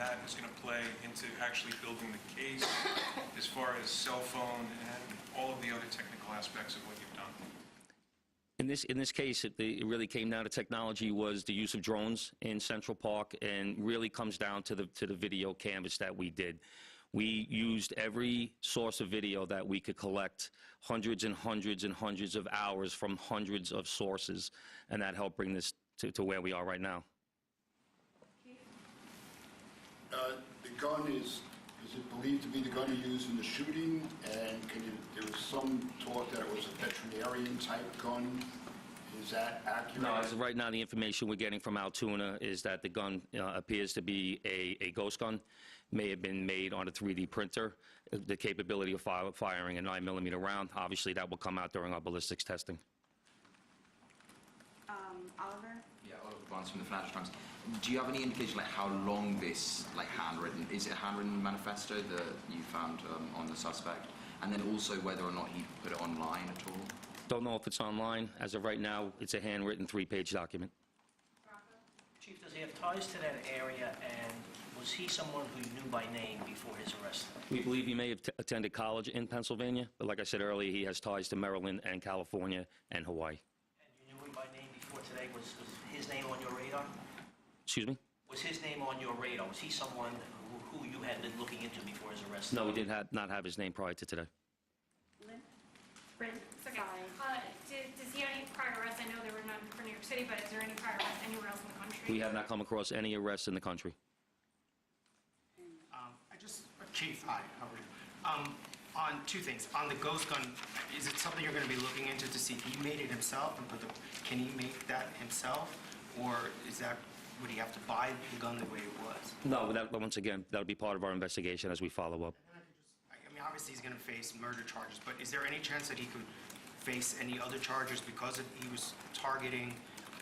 that is going to play into actually building the case as far as cell phone and all of the other technical aspects of what you've done? In this case, it really came down to technology was the use of drones in Central Park, and really comes down to the video canvas that we did. We used every source of video that we could collect, hundreds and hundreds and hundreds of hours from hundreds of sources, and that helped bring this to where we are right now. The gun is it believed to be the gun he used in the shooting? And there was some talk that it was a veterinarian type gun. Is that accurate? No, as of right now, the information we're getting from Altoona is that the gun appears to be a ghost gun. May have been made on a 3D printer. The capability of firing a 9mm round, obviously that will come out during our ballistics testing. Oliver? Yeah, Oliver Barnes from the Financial Times. Do you have any indication like how long this handwritten, is it a handwritten manifesto that you found on the suspect? And then also whether or not he put it online at all? Don't know if it's online. As of right now, it's a handwritten 3-page document. Chief, does he have ties to that area, and was he someone who you knew by name before his arrest? We believe he may have attended college in Pennsylvania, but like I said earlier, he has ties to Maryland and California and Hawaii. And you knew him by name before today? Was his name on your radar? Excuse me? Was his name on your radar? Was he someone who you had been looking into before his arrest? No, we did not have his name prior to today. Lynn? Brent? Okay. Does he have any prior arrests? I know there were none for New York City, but is there any prior arrests anywhere else in the country? We have not come across any arrests in the country. Chief, hi, how are you? On two things. On the ghost gun, is it something you're going to be looking into to see if he made it himself? And can he make that himself? Or would he have to buy the gun the way it was? No, once again, that'll be part of our investigation as we follow up. I mean, obviously he's going to face murder charges, but is there any chance that he could face any other charges because he was targeting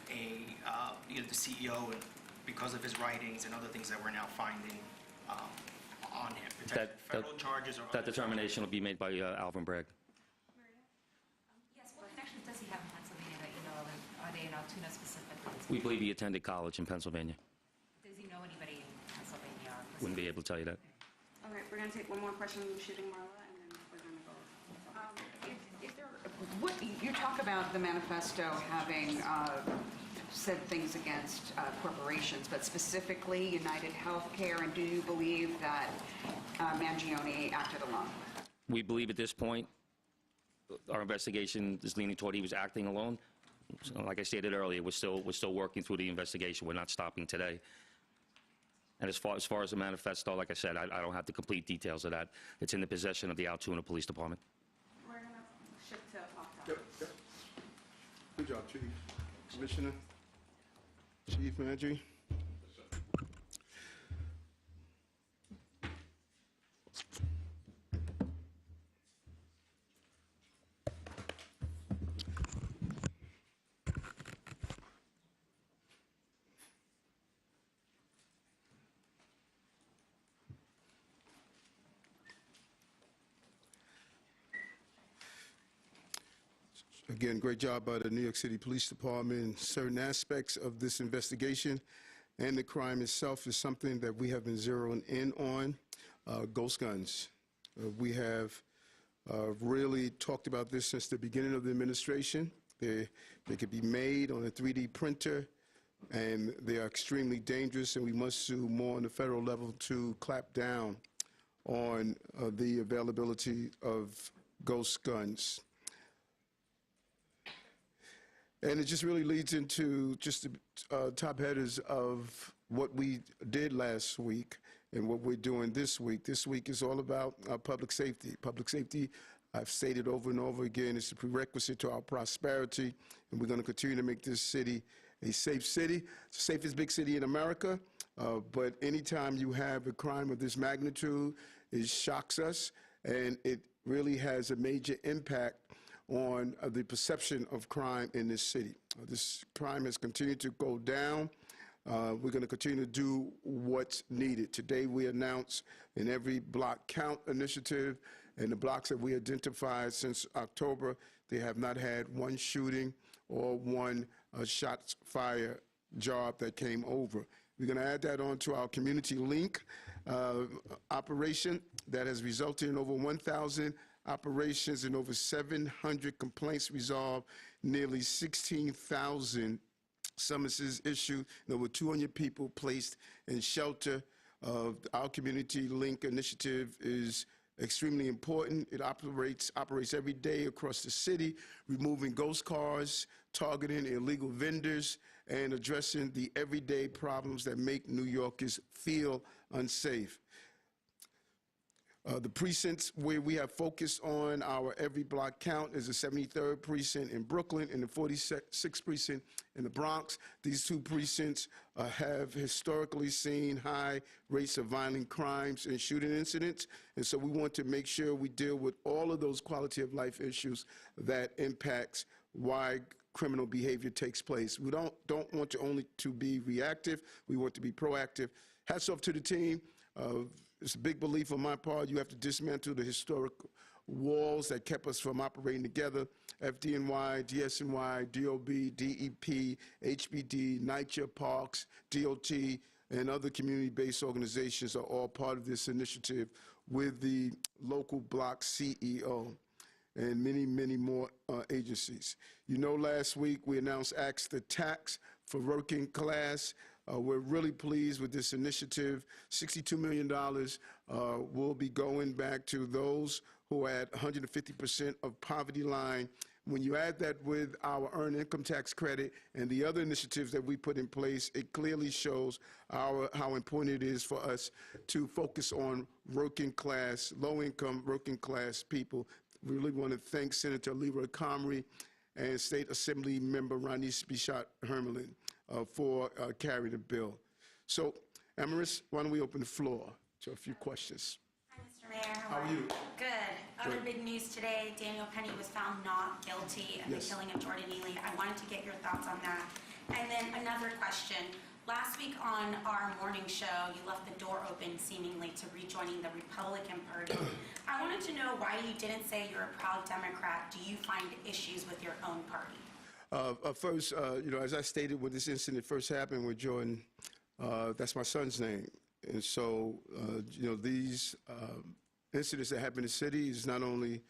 the CEO and because of his writings and other things that we're now finding on him? Federal charges or that determination will be made by Alvin Bragg. Yes, what connections does he have in Pennsylvania that you know of, and are they in Altoona specifically? We believe he attended college in Pennsylvania. Does he know anybody in Pennsylvania? Wouldn't be able to tell you that. All right, we're going to take one more question on the shooting, Marla, and then we're going to go. You talk about the manifesto having said things against corporations, but specifically UnitedHealthcare, and do you believe that Mangione acted alone? We believe at this point, our investigation is leaning toward he was acting alone. So, like I stated earlier, we're still working through the investigation. We're not stopping today. And as far as the manifesto, like I said, I don't have the complete details of that. It's in the possession of the Altoona Police Department. We're going to shift to off-topic. Yep. Good job, Chief. Commissioner. Chief Mangione. Again, great job by the New York City Police Department. In certain aspects of this investigation and the crime itself is something that we have been zeroing in on, ghost guns. We have really talked about this since the beginning of the administration. They could be made on a 3D printer, and they are extremely dangerous, and we must do more on the federal level to clamp down on the availability of ghost guns. And it just really leads into just the top headers of what we did last week and what we're doing this week. This week is all about public safety. Public safety, I've stated over and over again, is a prerequisite to our prosperity, and we're going to continue to make this city a safe city. It's the safest big city in America, but anytime you have a crime of this magnitude, it shocks us, and it really has a major impact on the perception of crime in this city. This crime has continued to go down. We're going to continue to do what's needed. Today we announced in every block count initiative, and the blocks that we identified since October, they have not had one shooting or one shots fired job that came over. We're going to add that on to our community link operation that has resulted in over 1,000 operations and over 700 complaints resolved, nearly 16,000 summonses issued, and over 200 people placed in shelter. Our community link initiative is extremely important. It operates every day across the city, removing ghost cars, targeting illegal vendors, and addressing the everyday problems that make New Yorkers feel unsafe. The precincts where we have focused on our every block count is the 73rd precinct in Brooklyn and the 46th precinct in the Bronx. These two precincts have historically seen high rates of violent crimes and shooting incidents, and so we want to make sure we deal with all of those quality of life issues that impacts why criminal behavior takes place. We don't want to only to be reactive, we want to be proactive. Hats off to the team. It's a big belief on my part. You have to dismantle the historic walls that kept us from operating together. FDNY, DSNY, DOB, DEP, HBD, NYCHA, Parks, DOT, and other community-based organizations are all part of this initiative with the local block CEO and many, many more agencies. You know, last week we announced Axe the Tax for working class. We're really pleased with this initiative. $62 million will be going back to those who are at 150% of poverty line. When you add that with our earned income tax credit and the other initiatives that we put in place, it clearly shows how important it is for us to focus on working class, low-income working class people. We really want to thank Senator Leroy Comrie and State Assembly Member Ronnie Bichat-Hermelin for carrying the bill. So, Amaris, why don't we open the floor to a few questions? Hi, Mr. Mayor. How are you? Good. Other Good. big news today, Daniel Penny was found not guilty of Yes. the killing of Jordan Neely. I wanted to get your thoughts on that. And then another question. Last week on our morning show, you left the door open seemingly to rejoining the Republican Party. I wanted to know why you didn't say you're a proud Democrat. Do you find issues with your own party? First, you know, as I stated when this incident first happened with Jordan, that's my son's name. And so, you know, these incidents that happen in the city is not only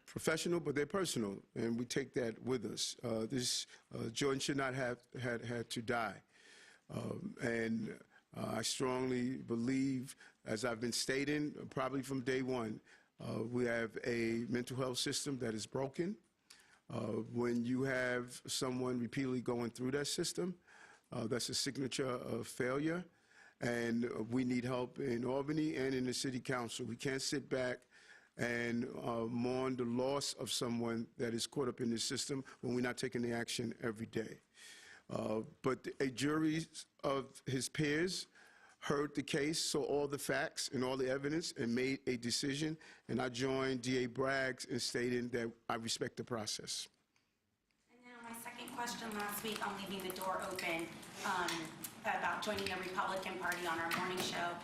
professional, but they're personal, and we take that with us. Jordan should not have had to die. And I strongly believe, as I've been stating, probably from day one, we have a mental health system that is broken. When you have someone repeatedly going through that system, that's a signature of failure. And we need help in Albany and in the city council. We can't sit back and mourn the loss of someone that is caught up in this system when we're not taking the action every day. But a jury of his peers heard the case, saw all the facts and all the evidence, and made a decision. And I joined D.A. Braggs in stating that I respect the process. And then on my second question last week on leaving the door open about joining the Republican Party on our morning show,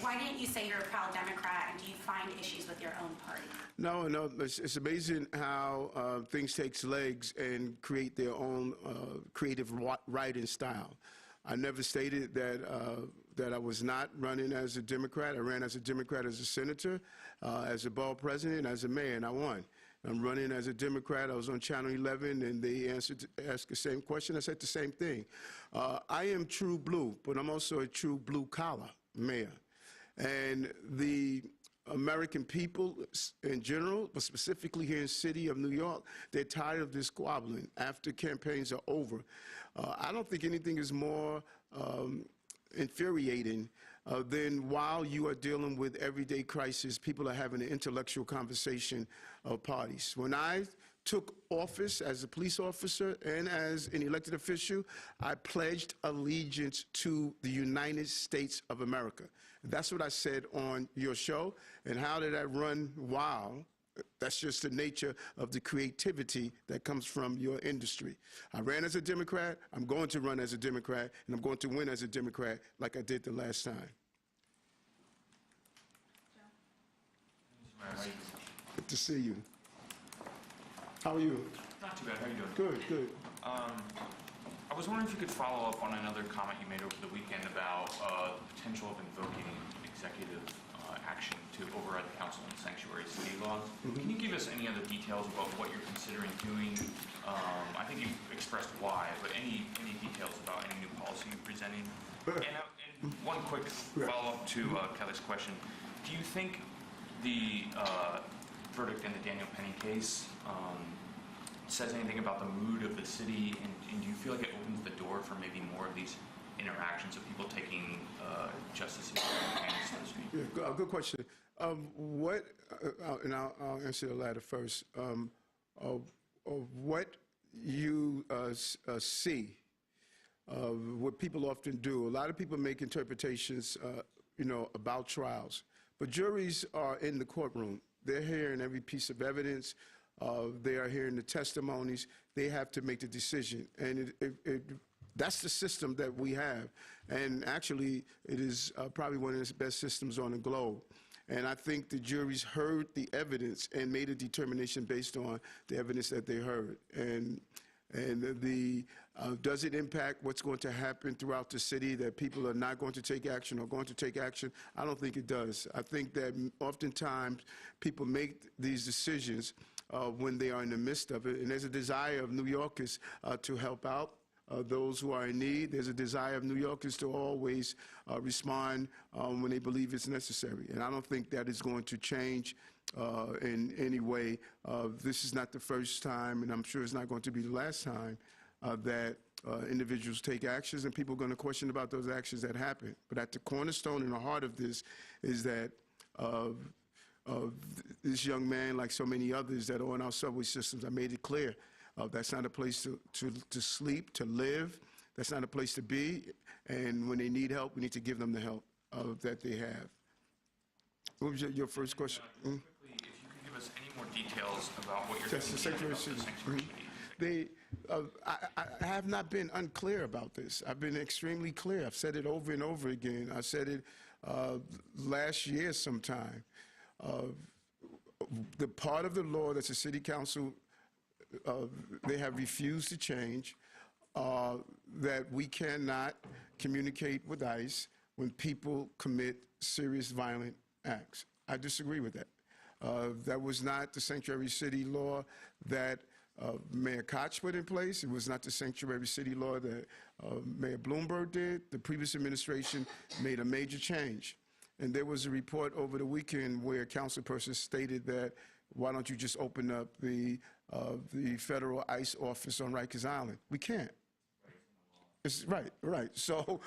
why didn't you say you're a proud Democrat, and do you find issues with your own party? No, it's amazing how things take legs and create their own creative writing style. I never stated that I was not running as a Democrat. I ran as a Democrat as a senator, as a borough president, as a mayor, and I won. I'm running as a Democrat. I was on Channel 11, and they asked the same question. I said the same thing. I am true blue, but I'm also a true blue-collar mayor. And the American people in general, but specifically here in the city of New York, they're tired of this squabbling after campaigns are over. I don't think anything is more infuriating than while you are dealing with everyday crisis, people are having an intellectual conversation of parties. When I took office as a police officer and as an elected official, I pledged allegiance to the United States of America. That's what I said on your show. And how did I run wild? That's just the nature of the creativity that comes from your industry. I ran as a Democrat, I'm going to run as a Democrat, and I'm going to win as a Democrat like I did the last time. Good to see you. How are you? Not too bad. How are you doing? Good, good. I was wondering if you could follow up on another comment you made over the weekend about the potential of invoking executive action to override the council and sanctuary city laws. Can you give us any other details about what you're considering doing? I think you expressed why, but any details about any new policy you're presenting? And one quick follow-up to Kelly's question. Do you think the verdict in the Daniel Penny case says anything about the mood of the city, and do you feel like it opens the door for maybe more of these interactions of people taking justice into their hands, so to speak? Yeah, good question. And I'll answer the latter first. What you see, what people often do, a lot of people make interpretations, about trials, but juries are in the courtroom. They're hearing every piece of evidence. They are hearing the testimonies. They have to make the decision, and that's the system that we have. And actually, it is probably one of the best systems on the globe. And I think the juries heard the evidence and made a determination based on the evidence that they heard. And does it impact what's going to happen throughout the city, that people are not going to take action or going to take action? I don't think it does. I think that oftentimes people make these decisions when they are in the midst of it. And there's a desire of New Yorkers to help out those who are in need. There's a desire of New Yorkers to always respond when they believe it's necessary. And I don't think that is going to change in any way. This is not the first time, and I'm sure it's not going to be the last time, that individuals take actions, and people are going to question about those actions that happen. But at the cornerstone and the heart of this is that this young man, like so many others that are on our subway systems, I made it clear. That's not a place to sleep, to live. That's not a place to be. And when they need help, we need to give them the help that they have. What was your first question? Quickly, if you could give us any more details about what you're That's the thinking sanctuary about city. the sanctuary city. I have not been unclear about this. I've been extremely clear. I've said it over and over again. I said it last year sometime. The part of the law that the city council they have refused to change, that we cannot communicate with ICE when people commit serious violent acts. I disagree with that. That was not the sanctuary city law that Mayor Koch put in place. It was not the sanctuary city law that Mayor Bloomberg did. The previous administration made a major change. And there was a report over the weekend where a councilperson stated that, why don't you just open up the federal ICE office on Rikers Island? We can't. It's right. So,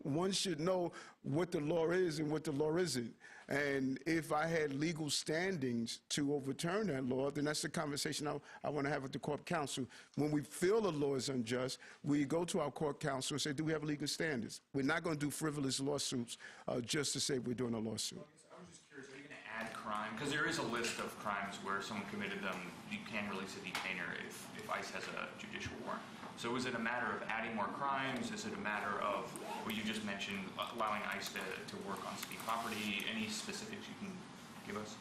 one should know what the law is and what the law isn't. And if I had legal standings to overturn that law, then that's the conversation I want to have with the court counsel. When we feel the law is unjust, we go to our court counsel and say, do we have legal standards? We're not going to do frivolous lawsuits just to say we're doing a lawsuit. I was just curious, are you going to add crime? Because there is a list of crimes where someone committed them. You can release a detainer if ICE has a judicial warrant. So is it a matter of adding more crimes? Is it a matter of what you just mentioned, allowing ICE to work on city property? Any specifics you can give us?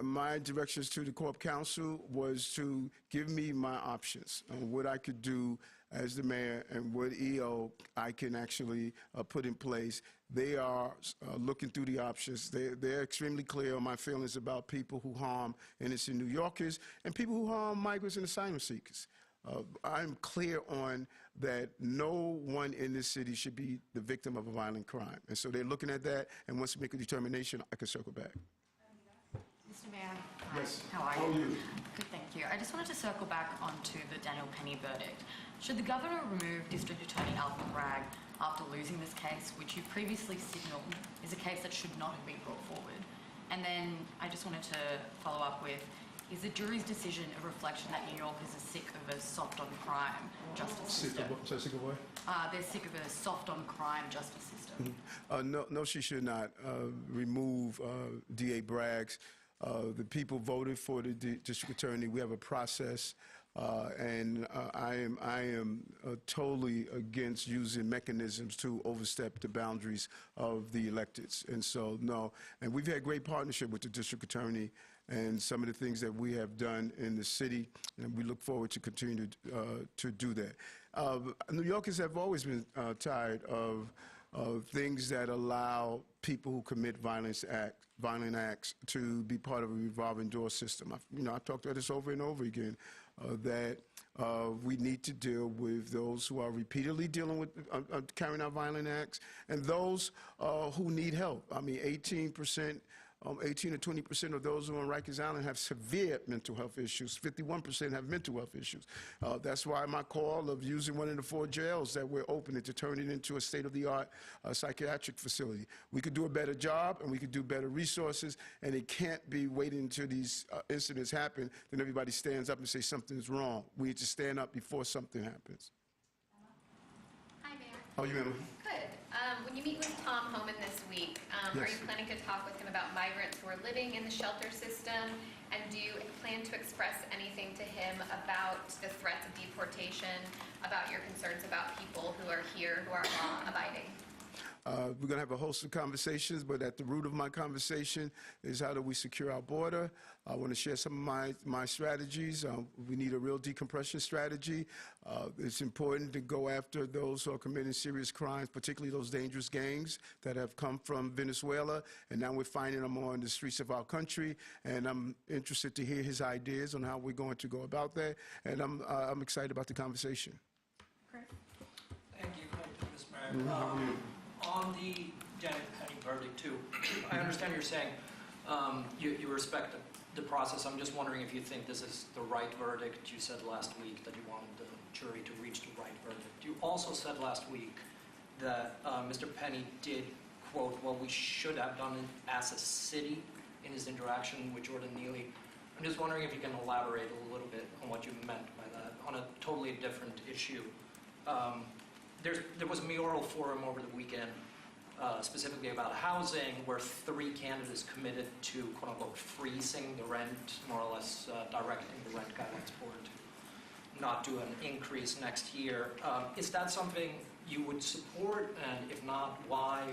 My directions to the Corp Council was to give me my options on what I could do as the mayor and what EO I can actually put in place. They are looking through the options. They're extremely clear on my feelings about people who harm innocent New Yorkers and people who harm migrants and asylum seekers. I'm clear on that no one in this city should be the victim of a violent crime. And so they're looking at that, and once we make a determination, I can circle back. Mr. Mayor, Yes. how are How are you? Good, thank you. I just wanted to circle back onto the Daniel Penny verdict. Should the governor remove District Attorney Alvin Bragg after losing this case, which you previously signalled is a case that should not have been brought forward? And then I just wanted to follow up with, is the jury's decision a reflection that New Yorkers are sick of a soft-on-crime justice system? Sick of what? They're sick of a soft-on-crime justice system. No, she should not remove D.A. Bragg's. The people voted for the district attorney. We have a process, and I am totally against using mechanisms to overstep the boundaries of the electeds. And so, no. And we've had great partnership with the district attorney and some of the things that we have done in the city, and we look forward to continue to do that. New Yorkers have always been tired of things that allow people who commit violent acts to be part of a revolving door system. I've talked about this over and over again, that we need to deal with those who are repeatedly dealing with carrying out violent acts and those who need help. I mean, 18 to 20% of those who are on Rikers Island have severe mental health issues. 51% have mental health issues. That's why my call of using one of the 4 jails that we're opening to turn it into a state-of-the-art psychiatric facility. We could do a better job, and we could do better resources, and it can't be waiting until these incidents happen, then everybody stands up and says something's wrong. We need to stand up before something happens. Hi, Mayor. How are you, Emily? Good. When you meet with Tom Homan this week, are Yes. you planning to talk with him about migrants who are living in the shelter system? And do you plan to express anything to him about the threats of deportation, about your concerns about people who are here who are law-abiding? We're going to have a host of conversations, but at the root of my conversation is how do we secure our border. I want to share some of my strategies. We need a real decompression strategy. It's important to go after those who are committing serious crimes, particularly those dangerous gangs that have come from Venezuela, and now we're finding them on the streets of our country, and I'm interested to hear his ideas on how we're going to go about that, and I'm excited about the conversation. Chris? Thank you, Ms. Mayor. On the Janet Penny verdict, too, I understand you're saying you respect the process. I'm just wondering if you think this is the right verdict. You said last week that you wanted the jury to reach the right verdict. You also said last week that Mr. Penny did, quote, what we should have done as a city in his interaction with Jordan Neely. I'm just wondering if you can elaborate a little bit on what you meant by that on a totally different issue. There was a mayoral forum over the weekend specifically about housing where 3 candidates committed to, quote-unquote, freezing the rent, more or less directing the rent guidelines board to not do an increase next year. Is that something you would support? And if not, why?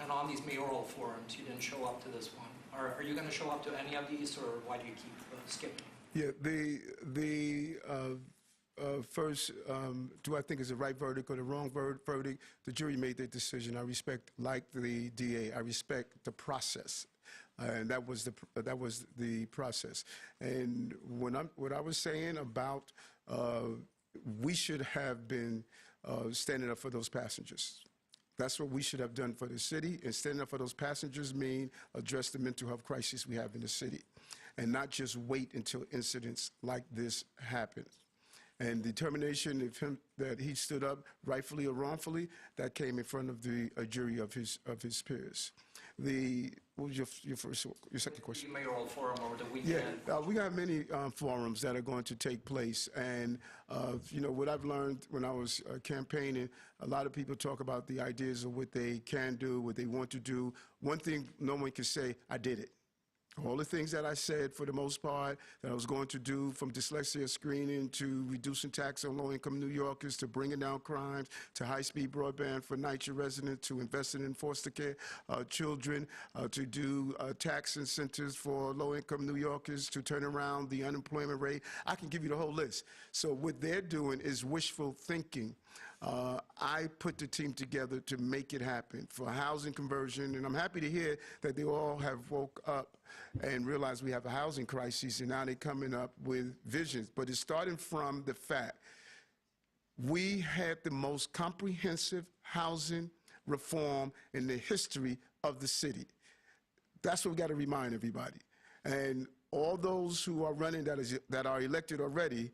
And on these mayoral forums, you didn't show up to this one. Are you going to show up to any of these, or why do you keep skipping? Yeah, first, do I think it's the right verdict or the wrong verdict? The jury made their decision. I respect, like the DA, I respect the process. And that was the process. And what I was saying about we should have been standing up for those passengers. That's what we should have done for the city. And standing up for those passengers mean address the mental health crisis we have in the city, and not just wait until incidents like this happen. And determination of him that he stood up, rightfully or wrongfully, that came in front of a jury of his peers. What was your second question? The mayoral forum over the weekend. Yeah, we got many forums that are going to take place, and what I've learned when I was campaigning, a lot of people talk about the ideas of what they can do, what they want to do. One thing no one can say, I did it. All the things that I said, for the most part, that I was going to do, from dyslexia screening to reducing tax on low-income New Yorkers to bringing down crimes to high-speed broadband for NYCHA residents to investing in foster care children to do tax incentives for low-income New Yorkers to turn around the unemployment rate. I can give you the whole list. So what they're doing is wishful thinking. I put the team together to make it happen for housing conversion, and I'm happy to hear that they all have woke up and realized we have a housing crisis, and now they're coming up with visions. But it's starting from the fact we had the most comprehensive housing reform in the history of the city. That's what we got to remind everybody. And all those who are running that are elected already,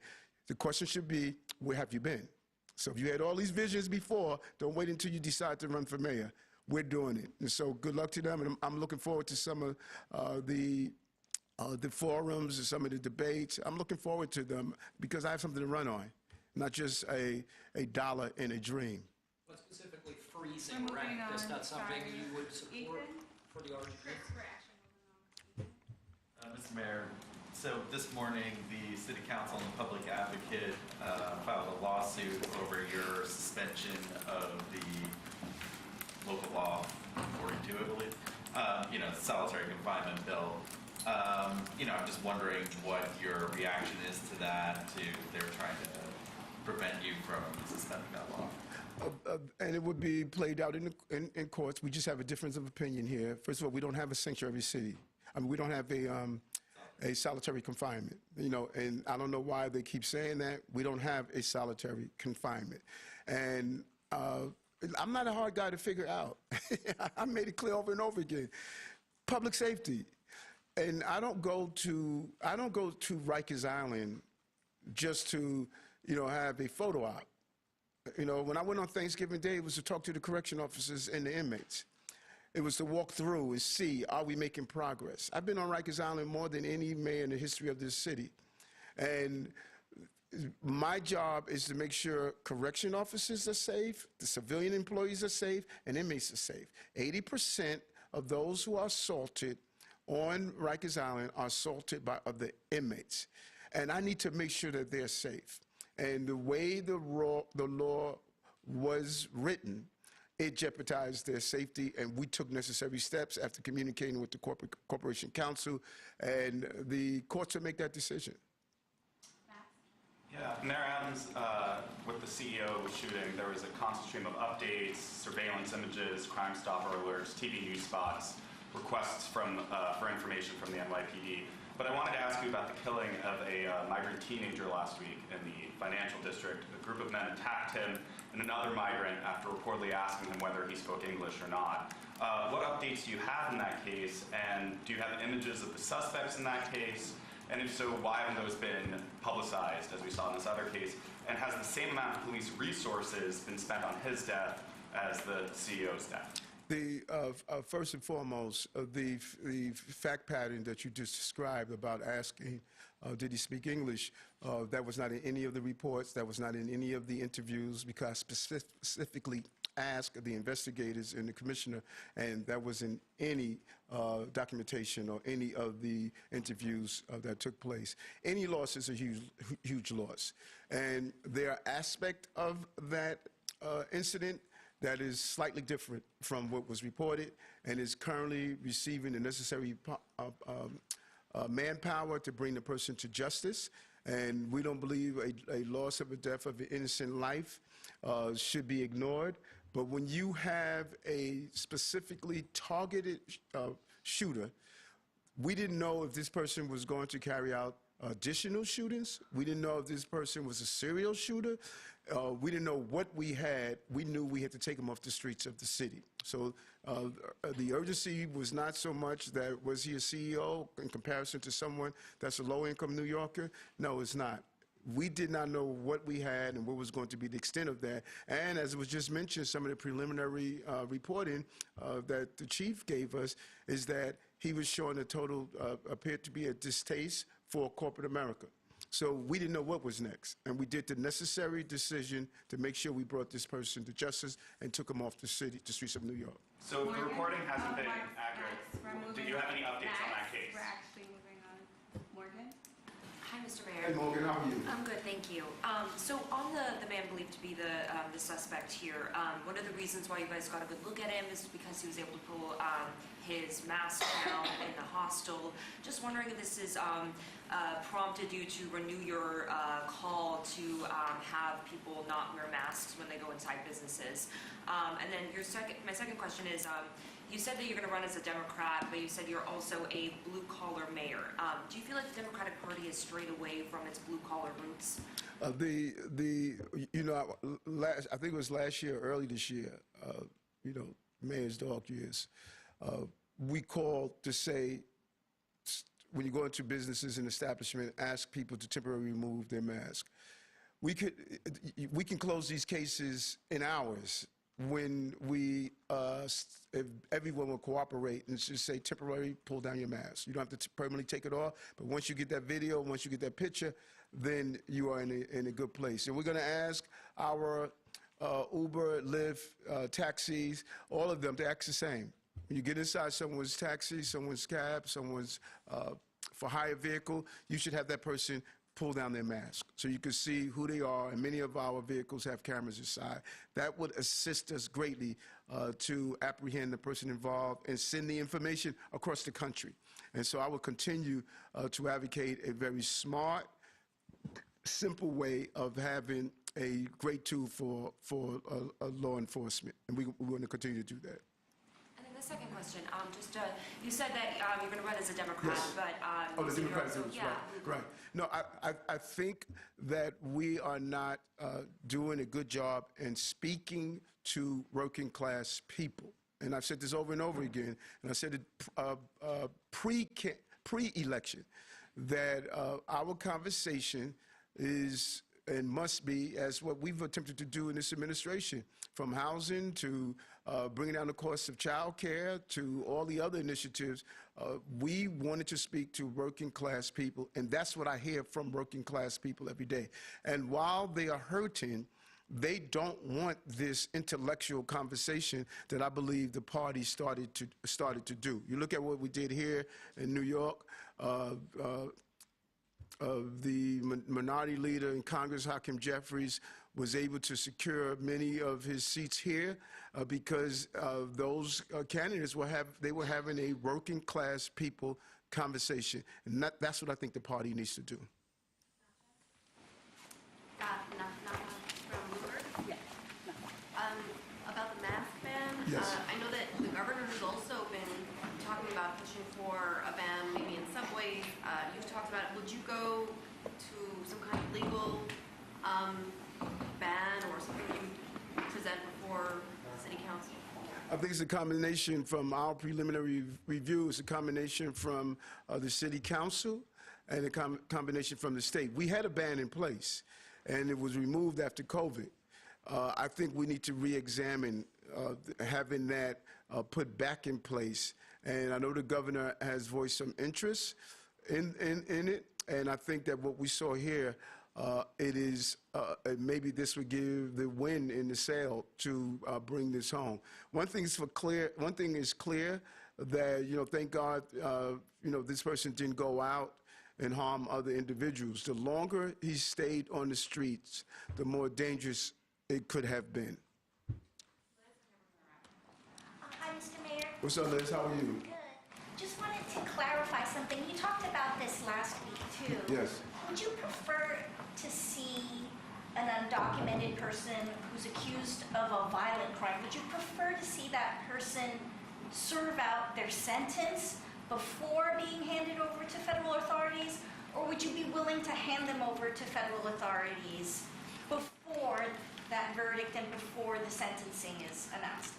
the question should be, where have you been? So if you had all these visions before, don't wait until you decide to run for mayor. We're doing it. And so good luck to them. And I'm looking forward to some of the forums and some of the debates. I'm looking forward to them because I have something to run on, not just a dollar in a dream. But specifically freezing rent, is that something you would support for the RGP? Mr. Mayor, so this morning the City Council and the Public Advocate filed a lawsuit over your suspension of the local law 42, I believe, solitary confinement bill. I'm just wondering what your reaction is to that. They're trying to prevent you from suspending that law? And it would be played out in courts. We just have a difference of opinion here. First of all, we don't have a sanctuary city. I mean, we don't have a solitary confinement, you know, and I don't know why they keep saying that. We don't have a solitary confinement. And I'm not a hard guy to figure out. I made it clear over and over again. Public safety. And I don't go to Rikers Island just to, you know, have a photo op. You know, when I went on Thanksgiving Day, it was to talk to the correction officers and the inmates. It was to walk through and see, are we making progress? I've been on Rikers Island more than any mayor in the history of this city. And my job is to make sure correction officers are safe, the civilian employees are safe, and inmates are safe. 80% of those who are assaulted on Rikers Island are assaulted by other inmates. And I need to make sure that they're safe. And the way the law was written, it jeopardized their safety, and we took necessary steps after communicating with the Corporation Counsel, and the courts will make that decision. Yeah, and there happens with the CEO shooting, there was a constant stream of updates, surveillance images, Crime Stopper alerts, TV news spots, requests for information from the NYPD. But I wanted to ask you about the killing of a migrant teenager last week in the financial district. A group of men attacked him and another migrant after reportedly asking him whether he spoke English or not. What updates do you have in that case, and do you have images of the suspects in that case? And if so, why haven't those been publicized, as we saw in this other case? And has the same amount of police resources been spent on his death as the CEO's death? First and foremost, the fact pattern that you just described about asking, did he speak English, that was not in any of the reports, that was not in any of the interviews, because I specifically asked the investigators and the commissioner, and that was in any documentation or any of the interviews that took place. Any loss is a huge loss. And there are aspects of that incident that is slightly different from what was reported and is currently receiving the necessary manpower to bring the person to justice. And we don't believe a loss of a death of an innocent life should be ignored. But when you have a specifically targeted shooter, we didn't know if this person was going to carry out additional shootings. We didn't know if this person was a serial shooter. We didn't know what we had. We knew we had to take him off the streets of the city. So the urgency was not so much that was he a CEO in comparison to someone that's a low-income New Yorker. No, it's not. We did not know what we had and what was going to be the extent of that. And as was just mentioned, some of the preliminary reporting that the chief gave us is that he was showing a total, appeared to be a distaste for corporate America. So we didn't know what was next. And we did the necessary decision to make sure we brought this person to justice and took him off the streets of New York. So the reporting hasn't been accurate. Do you have any updates on that case? We're actually moving on. Morgan? Hi, Mr. Mayor. Hey, Morgan, how are you? I'm good, thank you. So on the man believed to be the suspect here, one of the reasons why you guys got a good look at him is because he was able to pull his mask down in the hostel. Just wondering if this is prompted you to renew your call to have people not wear masks when they go inside businesses. And then my second question is, you said that you're going to run as a Democrat, but you said you're also a blue-collar mayor. Do you feel like the Democratic Party has strayed away from its blue-collar roots? You know, I think it was last year, early this year, you know, mayor's dog years, we called to say, when you go into businesses and establishments, ask people to temporarily remove their mask. We can close these cases in hours when if everyone will cooperate and just say temporarily pull down your mask. You don't have to permanently take it off, but once you get that video, once you get that picture, then you are in a good place. And we're going to ask our Uber, Lyft, taxis, all of them to act the same. When you get inside someone's taxi, someone's cab, someone's for hire vehicle, you should have that person pull down their mask so you can see who they are, and many of our vehicles have cameras inside. That would assist us greatly to apprehend the person involved and send the information across the country. And so I will continue to advocate a very smart, simple way of having a great tool for law enforcement, and we're going to continue to do that. And then the second question, you said that you're going to run as a Democrat, Yes. but Oh, the so you're Democratic also- groups, yeah. right. No, I think that we are not doing a good job in speaking to working class people. And I've said this over and over again, and I said it pre-election, that our conversation is and must be, as what we've attempted to do in this administration, from housing to bringing down the cost of child care to all the other initiatives. We wanted to speak to working class people, and that's what I hear from working class people every day. And while they are hurting, they don't want this intellectual conversation that I believe the party started to do. You look at what we did here in New York. The minority leader in Congress, Hakeem Jeffries, was able to secure many of his seats here because those candidates were having a working class people conversation, and that's what I think the party needs to do. About the mask ban, Yes. I know that the governor has also been talking about pushing for a ban maybe in subways. You've talked about it. Would you go to some kind of legal ban or something you present before the city council? I think it's a combination from our preliminary review. It's a combination from the city council and a combination from the state. We had a ban in place, and it was removed after COVID. I think we need to re-examine having that put back in place. And I know the governor has voiced some interest in it, and I think that what we saw here, maybe this would give the wind in the sail to bring this home. One thing is clear that, thank God, this person didn't go out and harm other individuals. The longer he stayed on the streets, the more dangerous it could have been. Hi, Mr. Mayor. What's up, Liz? How are you? Good. Just wanted to clarify something. You talked about this last week, too. Yes. Would you prefer to see an undocumented person who's accused of a violent crime? Would you prefer to see that person serve out their sentence before being handed over to federal authorities? Or would you be willing to hand them over to federal authorities before that verdict and before the sentencing is announced?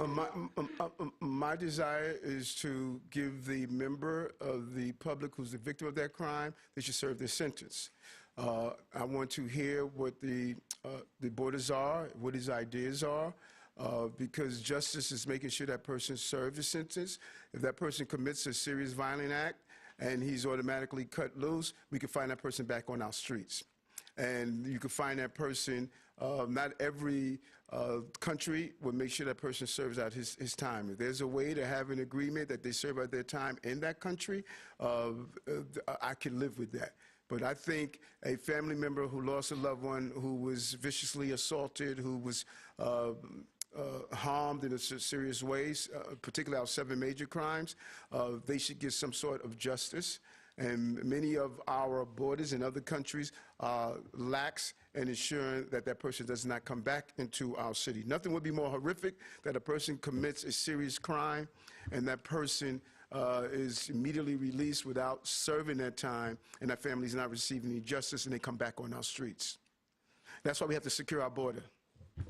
My desire is to give the member of the public who's the victim of that crime, they should serve their sentence. I want to hear what the borders are, what his ideas are, because justice is making sure that person serves a sentence. If that person commits a serious violent act and he's automatically cut loose, we can find that person back on our streets. And you can find that person, not every country will make sure that person serves out his time. If there's a way to have an agreement that they serve out their time in that country, I can live with that. But I think a family member who lost a loved one, who was viciously assaulted, who was harmed in serious ways, particularly our 7 major crimes, they should get some sort of justice. And many of our borders in other countries lax in ensuring that that person does not come back into our city. Nothing would be more horrific that a person commits a serious crime and that person is immediately released without serving that time, and that family is not receiving any justice, and they come back on our streets. That's why we have to secure our border. The